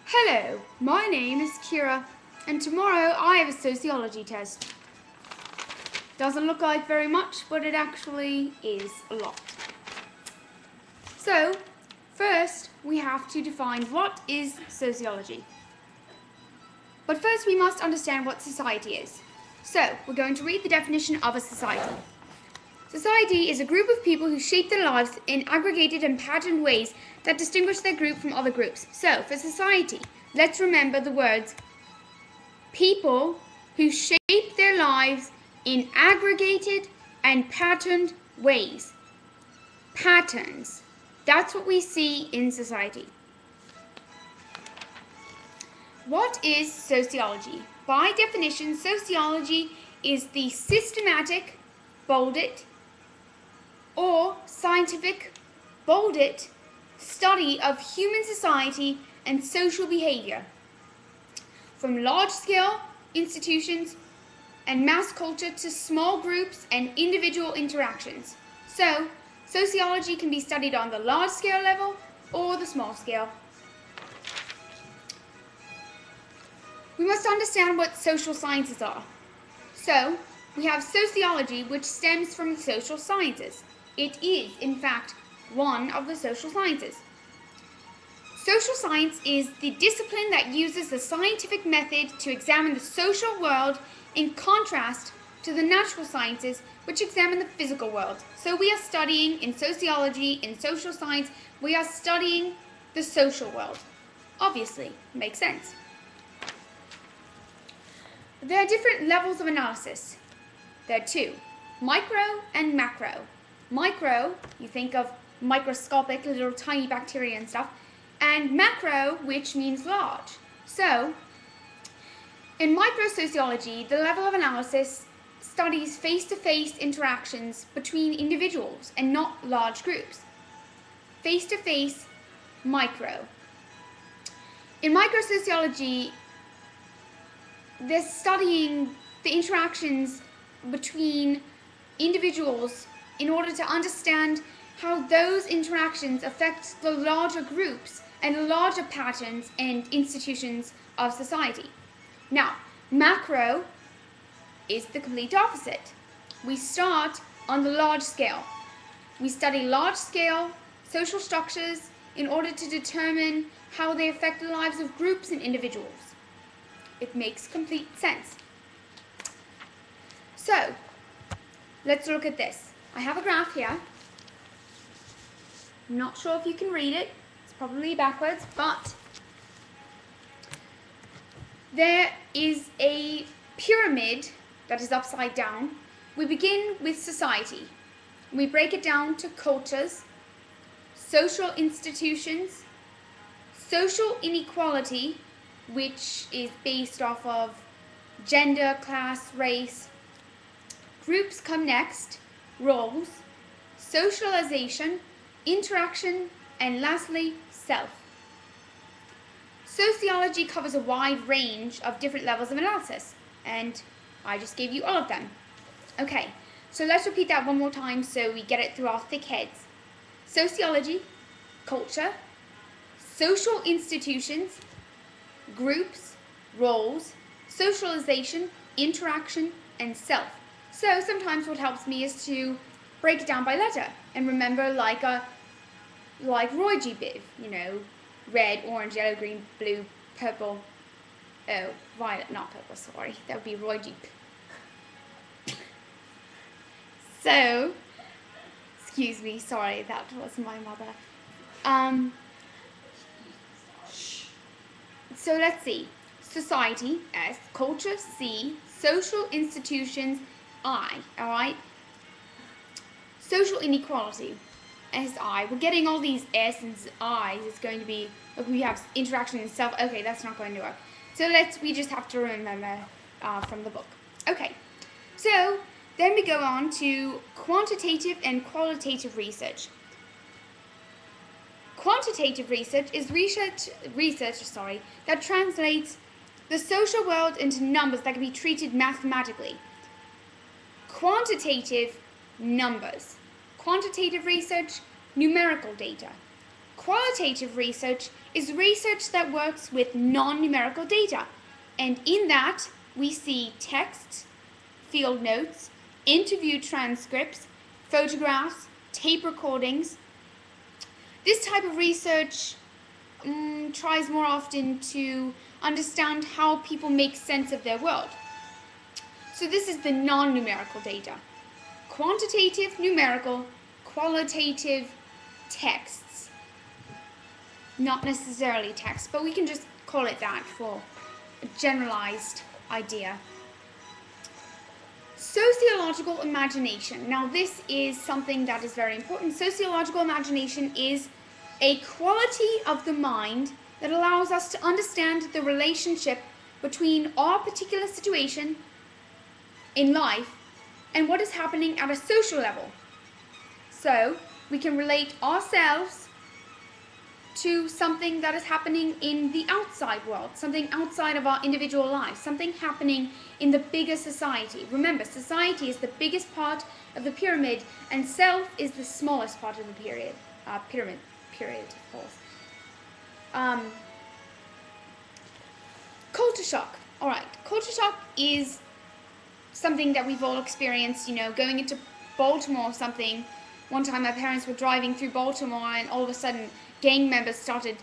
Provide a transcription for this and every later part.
Hello, my name is Kira, and tomorrow I have a sociology test. Doesn't look like very much, but it actually is a lot. So, first we have to define what is sociology. But first we must understand what society is. So, we're going to read the definition of a society. Society is a group of people who shape their lives in aggregated and patterned ways that distinguish their group from other groups. So, for society, let's remember the words people who shape their lives in aggregated and patterned ways. Patterns. That's what we see in society. What is sociology? By definition, sociology is the systematic, bold it, or scientific, bold it, study of human society and social behavior, from large-scale institutions and mass culture to small groups and individual interactions. So, sociology can be studied on the large-scale level or the small scale. We must understand what social sciences are. So, we have sociology, which stems from the social sciences. It is, in fact, one of the social sciences. Social science is the discipline that uses the scientific method to examine the social world in contrast to the natural sciences, which examine the physical world. So we are studying, in sociology, in social science, we are studying the social world. Obviously, makes sense. There are different levels of analysis. There are two, micro and macro. Micro, you think of microscopic, little tiny bacteria and stuff, and macro, which means large. So, in microsociology, the level of analysis studies face-to-face interactions between individuals and not large groups. Face-to-face, micro. In microsociology, they're studying the interactions between individuals in order to understand how those interactions affect the larger groups and larger patterns and institutions of society. Now, macro is the complete opposite. We start on the large scale. We study large scale social structures in order to determine how they affect the lives of groups and individuals. It makes complete sense. So, let's look at this. I have a graph here. I'm not sure if you can read it. It's probably backwards, but there is a pyramid that is upside down. We begin with society. We break it down to cultures, social institutions, social inequality, which is based off of gender, class, race. Groups come next, roles, socialization, interaction, and lastly, self. Sociology covers a wide range of different levels of analysis, and I just gave you all of them. Okay, so let's repeat that one more time so we get it through our thick heads. Sociology, culture, social institutions, groups, roles, socialization, interaction, and self. So sometimes what helps me is to break it down by letter and remember like Roy G. Biv, you know, red, orange, yellow, green, blue, purple, oh, violet, not purple, sorry, that would be Roy G. So, excuse me, sorry, that was my mother. So let's see. Society, S. Culture, C. Social institutions, I. Alright? Social inequality, SI. We're getting all these S and I's. It's going to be, look, we have interaction and self. Okay, that's not going to work. So we just have to remember from the book. Okay, so then we go on to quantitative and qualitative research. Quantitative research is research that translates the social world into numbers that can be treated mathematically. Quantitative, numbers. Quantitative research, numerical data. Qualitative research is research that works with non-numerical data. And in that, we see text, field notes, interview transcripts, photographs, tape recordings. This type of research tries more often to understand how people make sense of their world. So this is the non-numerical data. Quantitative, numerical, qualitative texts. Not necessarily text, but we can just call it that for a generalized idea. Sociological imagination. Now this is something that is very important. Sociological imagination is a quality of the mind that allows us to understand the relationship between our particular situation in life and what is happening at a social level. So we can relate ourselves to something that is happening in the outside world, something outside of our individual lives, something happening in the bigger society. Remember, society is the biggest part of the pyramid and self is the smallest part of the pyramid, of course. Culture shock. Alright, culture shock is something that we've all experienced, going into Baltimore or something. One time my parents were driving through Baltimore and all of a sudden gang members started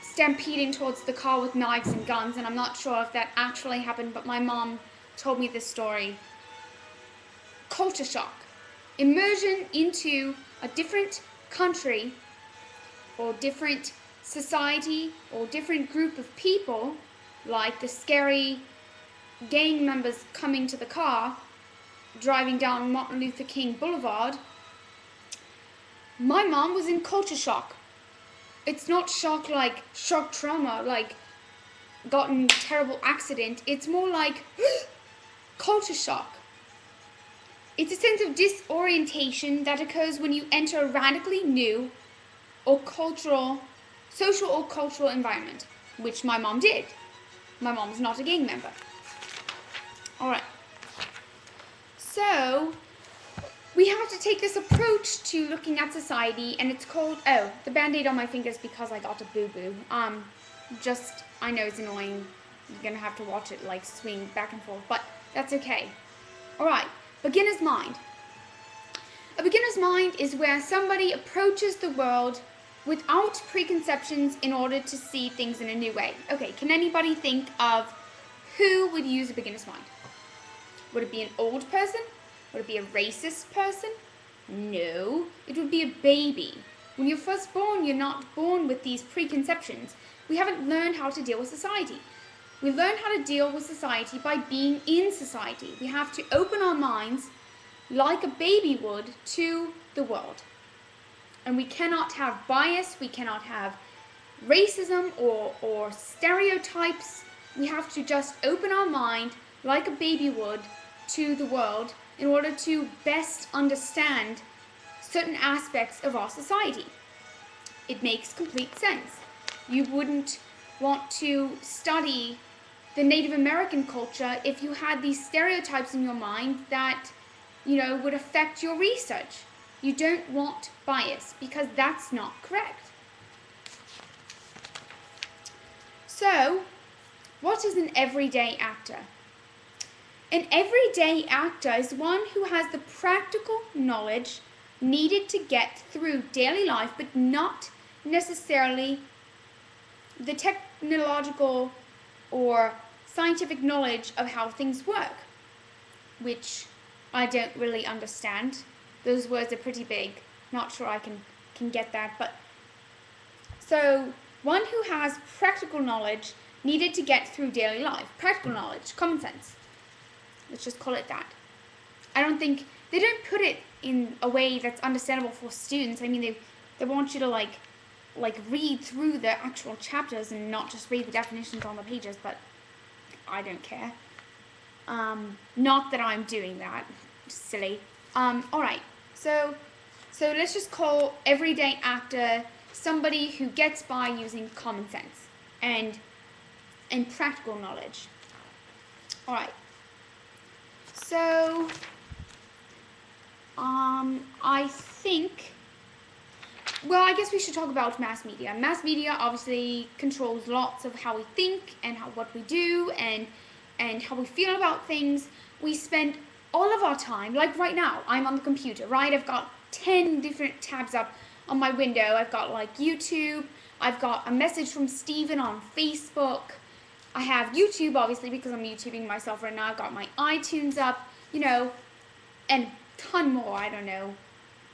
stampeding towards the car with knives and guns, and I'm not sure if that actually happened, but my mom told me this story. Culture shock. Immersion into a different country or different society or different group of people, like the scary gang members coming to the car, driving down Martin Luther King Boulevard. My mom was in culture shock. It's not shock like shock trauma, like gotten terrible accident. It's more like culture shock. It's a sense of disorientation that occurs when you enter a radically new or social or cultural environment, which my mom did. My mom's not a gang member. Alright. So, we have to take this approach to looking at society, and it's called, the band-aid on my fingers because I got a boo-boo. I know it's annoying. You're gonna have to watch it, swing back and forth, but that's okay. Alright, beginner's mind. A beginner's mind is where somebody approaches the world without preconceptions in order to see things in a new way. Okay, can anybody think of who would use a beginner's mind? Would it be an old person? Would it be a racist person? No, it would be a baby. When you're first born, you're not born with these preconceptions. We haven't learned how to deal with society. We learn how to deal with society by being in society. We have to open our minds like a baby would to the world. And we cannot have bias, we cannot have racism or stereotypes. We have to just open our mind like a baby would to the world in order to best understand certain aspects of our society. It makes complete sense. You wouldn't want to study the Native American culture if you had these stereotypes in your mind that, would affect your research. You don't want bias because that's not correct. So, what is an everyday actor? An everyday actor is one who has the practical knowledge needed to get through daily life, but not necessarily the technological or scientific knowledge of how things work, which I don't really understand. Those words are pretty big. Not sure I can get that, but so one who has practical knowledge needed to get through daily life. Practical knowledge, common sense. Let's just call it that. I don't think they don't put it in a way that's understandable for students. I mean, they want you to like read through the actual chapters and not just read the definitions on the pages, but I don't care. Not that I'm doing that. Silly. Alright, so let's just call everyday actor somebody who gets by using common sense and practical knowledge. Alright. So I think well, I guess we should talk about mass media. Mass media obviously controls lots of how we think and what we do and how we feel about things. We spend all of our time, like right now, I'm on the computer, right? I've got 10 different tabs up on my window. I've got like YouTube, I've got a message from Steven on Facebook. I have YouTube, obviously, because I'm YouTubing myself right now. I've got my iTunes up, you know, and a ton more, I don't know.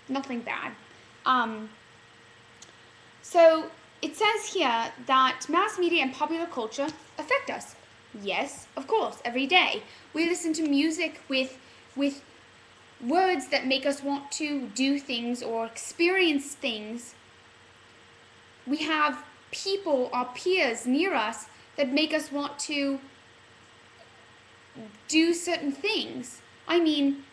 Nothing bad. So it says here that mass media and popular culture affect us. Yes, of course, every day. We listen to music with words that make us want to do things or experience things. We have people, our peers near us, that make us want to do certain things. I mean,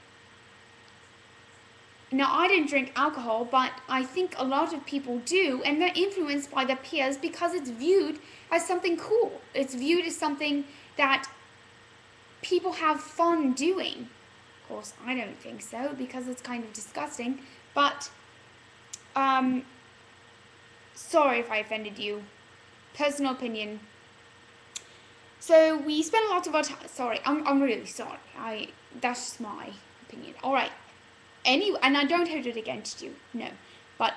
now, I didn't drink alcohol, but I think a lot of people do, and they're influenced by their peers because it's viewed as something cool. It's viewed as something that people have fun doing. Of course, I don't think so, because it's kind of disgusting, but, sorry if I offended you. Personal opinion. So, we spend a lot of our time, sorry, I'm really sorry. That's just my opinion. Alright. Anyway, and I don't hold it against you, no, but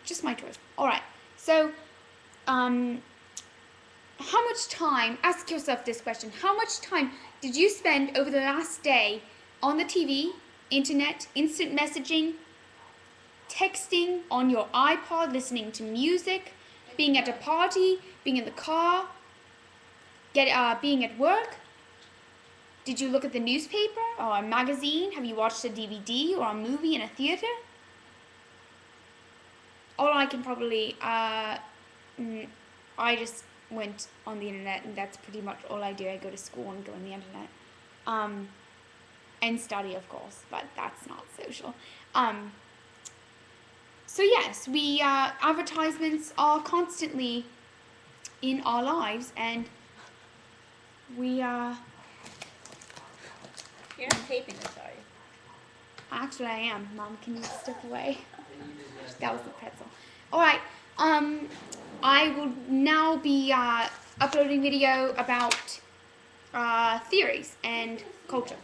just my truth. All right, so how much time, ask yourself this question, how much time did you spend over the last day on the TV, internet, instant messaging, texting, on your iPod, listening to music, being at a party, being in the car, being at work? Did you look at the newspaper or a magazine? Have you watched a DVD or a movie in a theater? All I can probably, I just went on the internet, and that's pretty much all I do. I go to school and go on the internet. And study, of course, but that's not social. So yes, advertisements are constantly in our lives, and we, You're not taping this, are you? Actually, I am. Mom, can you step away? That was the pretzel. Alright, I will now be uploading video about theories and culture.